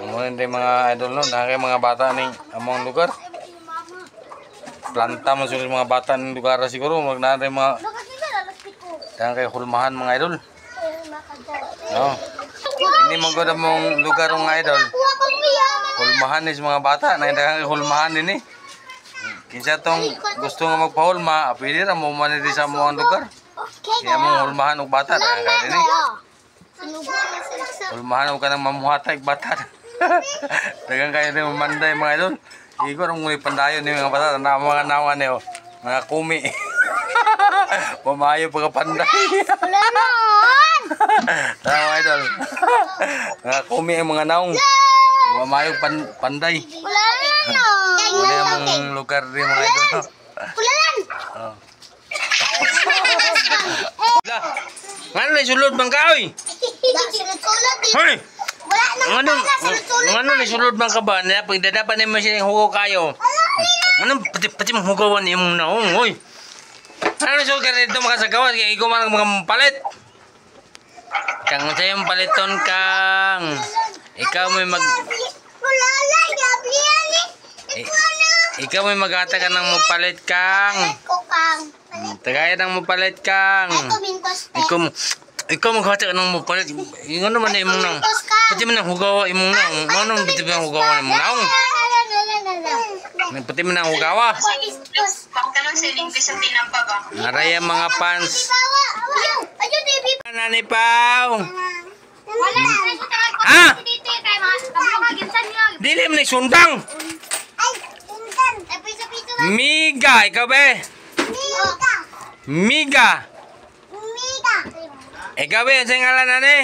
Muna din mga idol no, nakay mga bata ning among lugar. Planta man sila mga bata ning lugar siguro magnanay mga dahil kay hulmahan mga idol. No. Ini man gud among lugar mga idol. Hulmahan is mga bata na dahil kay hulmahan din kinsa tong gusto nga magpahulma, pwede ra mo man di sa mga lugar. Kaya mong hulmahan og bata dahil kay dinhi. Hulmahan og kanang mamuhatay bata. Dagang kayo rin manday mga idol. Igor ang muli pandayon ni mga bata na mga nawan niyo. Mga kumi. Pamayo pagkapanday. Wala naman! Mga idol. Mga kumi ang mga naong. Pamayo panday. Wala naman! Wala ang lugar rin mga idol. Wala lang! Ngano na sulod bang kaoy? Sulod-sulod eh! Hoy! Wala naman pala sulod-sulod! Ano na sulod bang ka ba? Pagdadapan naman siya yung hugaw kayo. Ano pati mong hugawan yung naong, hoy. Ano na sulod ka rito makasagawa? Kaya ikaw man mga palit. Kang sa'yong paliton kang. Ikaw may Wala lang! Gabi yan eh! Ikaw may mag-ata ka ng mapalit kang. Ko kang! Tagayan ng mapalit kang. Ito mintos te! Ikaw mag-ata ka ng mapalit. Yung ano man na imong nang. Pati man ang hugawa imong nang. Manong pati man ang hugawa imong nang. Pati man ang hugawa. Naraya mga fans. Nani Pao. Ah! Dili man sundang. Miga, ikaw be. Miga. Ikaw be, sa ngalan nani?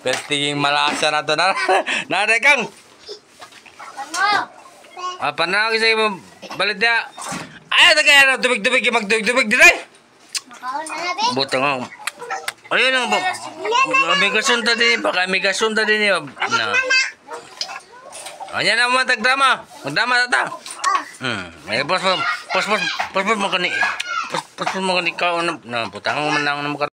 Pertiging malasa na to na. Nare kang. Apa na ako sa'yo balit niya? Ay, kaya na tubig-tubig magtubig-tubig dire. Buto nga. Ayun lang po. May kasunta din pa. May kasunta din niya. Ayan na mga tagdrama. Magdrama na ta. Pos mo ka ni. Pos mo ka ni ka. Putang mo man lang.